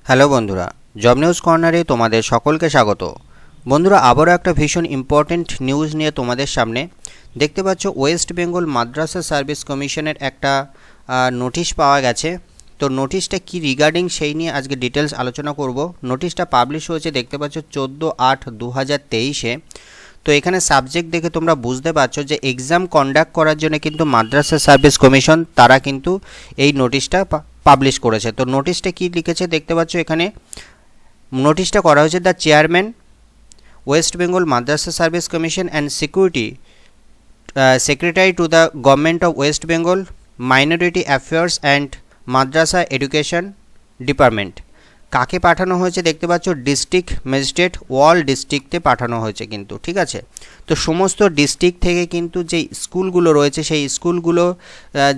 Hello বন্ধুরা, job news কর্নারে তোমাদের সকলকে স্বাগত। বন্ধুরা, আবারও একটা ভীষণ ইম্পর্টেন্ট নিউজ নিয়ে তোমাদের সামনে। দেখতে পাচ্ছ ওয়েস্ট বেঙ্গল মাদ্রাসা সার্ভিস কমিশনের একটা নোটিশ পাওয়া গেছে। তো নোটিশটা কি রিগার্ডিং সেই নিয়ে আজকে ডিটেলস আলোচনা করব। নোটিশটা পাবলিশ হয়েছে দেখতে পাচ্ছ 14/8/2023-এ। তো এখানে সাবজেক্ট দেখে তোমরা বুঝতে পারছো যে এক্সাম কন্ডাক্ট করার জন্য কিন্তু মাদ্রাসা সার্ভিস কমিশন তারা কিন্তু এই নোটিশটা পাবলিশ করেছে। তো নোটিশটা কি লিখেছে দেখতে পাচ্ছ এখানে। নোটিশটা করা হয়েছে the chairman West Bengal Madrasa service commission and security secretary to the government of West Bengal minority affairs and Madrasa education department. কাকে পাঠানো হয়েছে দেখতে পাচ্ছ, ডিস্ট্রিক্ট ম্যাজিস্ট্রেট ওয়াল ডিস্ট্রিক্টে পাঠানো হয়েছে কিন্তু, ঠিক আছে। তো সমস্ত ডিস্ট্রিক্ট থেকে কিন্তু যে স্কুলগুলো রয়েছে সেই স্কুলগুলো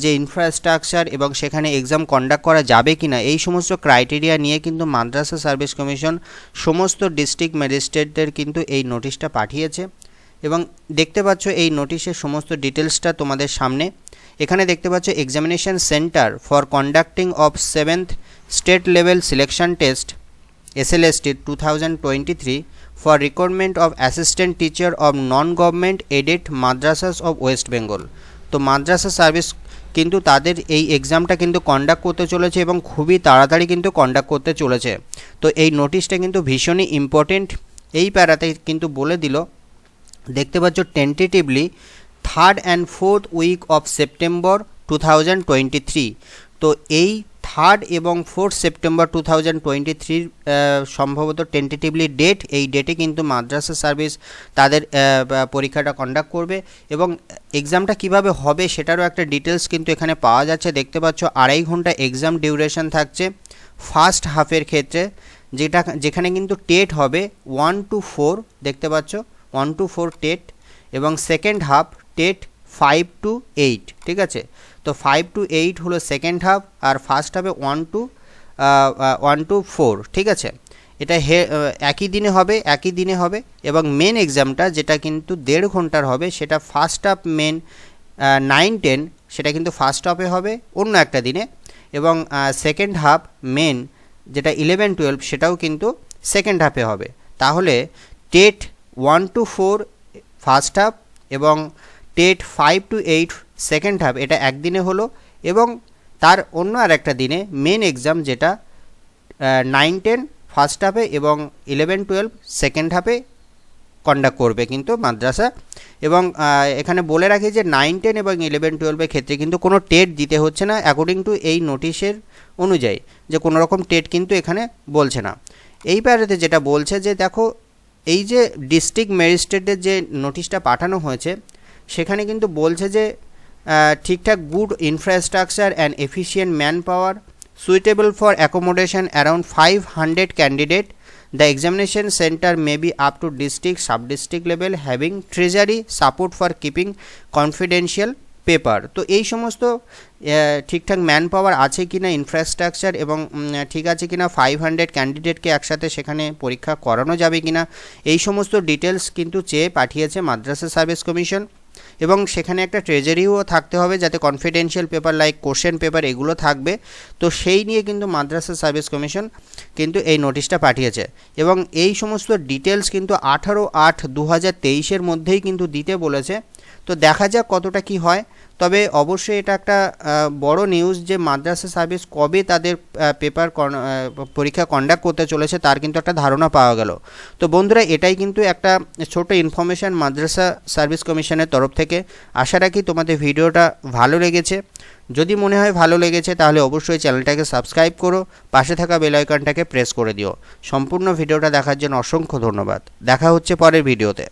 যে ইনফ্রাস্ট্রাকচার এবং সেখানে এক্সাম কন্ডাক্ট করা যাবে কি না এই সমস্ত ক্রাইটেরিয়া নিয়ে কিন্তু মাদ্রাসা সার্ভিস কমিশন সমস্ত ডিস্ট্রিক্ট ম্যাজিস্ট্রেটদের কিন্তু এই নোটিশটা পাঠিয়েছে। এবং দেখতে পাচ্ছ এই নোটিশের সমস্ত ডিটেলসটা তোমাদের সামনে। এখানে দেখতে পাচ্ছ examination centre for conducting of 7th state level selection test SSC 2023 for recruitment of assistant teacher of non-government aided madrasas of West Bengal। তো মাদ্রাসা সার্ভিস কিন্তু তাদের এই এক্সামটা কিন্তু কন্ডাক্ট করতে চলেছে এবং খুবই তাড়াতাড়ি কিন্তু কন্ডাক্ট করতে চলেছে। তো এই নোটিশটা কিন্তু ভীষণই ইম্পর্টেন্ট। এই প্যারাতে কিন্তু বলে দিল দেখতে পাচ্ছ tentatively 3rd and 4th week of September 2023। তো এই 3rd এবং 4th সেপ্টেম্বর 2023 সম্ভবত টেন্টেটিভলি ডেট, এই ডেটে কিন্তু মাদ্রাসা সার্ভিস তাদের পরীক্ষাটা কন্ডাক্ট করবে। এবং এক্সামটা কিভাবে হবে সেটারও একটা ডিটেলস কিন্তু এখানে পাওয়া যাচ্ছে। দেখতে পাচ্ছ 2.5 ঘন্টা এক্সাম ডিউরেশন থাকছে ফার্স্ট হাফের ক্ষেত্রে, যেখানে কিন্তু টেট হবে 1 to 4, দেখতে পাচ্ছ 1 to 4 টেট, এবং সেকেন্ড হাফ টেট 5 to 8, ঠিক আছে। তো 5 to 8 হলো সেকেন্ড হাফ, আর ফার্স্ট হাফে 1 to 4, ঠিক আছে। এটা একই দিনে হবে এবং মেন এক্সামটা যেটা কিন্তু 1.5 ঘন্টার হবে সেটা ফার্স্ট হাফ মেন 9-10 সেটা কিন্তু ফার্স্ট হাফে হবে অন্য একটা দিনে, এবং সেকেন্ড হাফ মেন যেটা 11-12 সেটাও কিন্তু সেকেন্ড হাফে হবে। তাহলে টেট 1 to 4 ফার্স্ট হাফ এবং টেট 5 to 8 সেকেন্ড হাফ, এটা একদিনে হলো। এবং তার অন্য আর একটা দিনে মেন এক্সাম যেটা 9-10 ফার্স্ট হাফে এবং 11-12 সেকেন্ড হাফে কন্ডাক্ট করবে কিন্তু মাদ্রাসা। এবং এখানে বলে রাখি যে 9-10 এবং 11-12 ক্ষেত্রে কিন্তু কোনো টেট দিতে হচ্ছে না অ্যাকর্ডিং টু এই নোটিশের অনুযায়ী, যে কোনো রকম টেট কিন্তু এখানে বলছে না। এই প্যারাতে যেটা বলছে যে দেখো এই যে ডিস্ট্রিক্ট ম্যাজিস্ট্রেটের যে নোটিশটা পাঠানো হয়েছে সেখানে কিন্তু বলছে যে ঠিকঠাক good infrastructure and efficient man power suitable for accommodation around 500 candidate. The examination centre may be up to district sub district level having treasury support for keeping confidential paper. তো এই সমস্ত ঠিকঠাক ম্যান পাওয়ার আছে কিনা, infrastructure এবং ঠিক আছে কিনা, 500 ক্যান্ডিডেটকে একসাথে সেখানে পরীক্ষা করানো যাবে কিনা, এই সমস্ত ডিটেলস কিন্তু চেয়ে পাঠিয়েছে মাদ্রাসা সার্ভিস কমিশন। এবং সেখানে একটা ট্রেজারিও থাকতে হবে যাতে confidential paper like question paper এগুলো থাকবে। তো সেই নিয়ে কিন্তু মাদ্রাসা সার্ভিস কমিশন কিন্তু এই নোটিশটা পাঠিয়েছে এবং এই সমস্ত ডিটেলস কিন্তু 18/8/2023-এর মধ্যেই কিন্তু দিতে বলেছে। তো দেখা যাক কতটা কি হয়। তবে অবশ্যই এটা একটা বড় নিউজ যে মাদ্রাসা সার্ভিস কবে তাদের পরীক্ষা কন্ডাক্ট করতে চলেছে তার কিন্তু একটা ধারণা পাওয়া গেল। তো বন্ধুরা, এটাই কিন্তু একটা ছোট ইনফরমেশান মাদ্রাসা সার্ভিস কমিশনের তরফ থেকে। আশা রাখি তোমাদের ভিডিওটা ভালো লেগেছে। যদি মনে হয় ভালো লেগেছে তাহলে অবশ্যই চ্যানেলটাকে সাবস্ক্রাইব করো, পাশে থাকা বেল আইকনটাকে প্রেস করে দিও। সম্পূর্ণ ভিডিওটা দেখার জন্য অসংখ্য ধন্যবাদ। দেখা হচ্ছে পরের ভিডিওতে।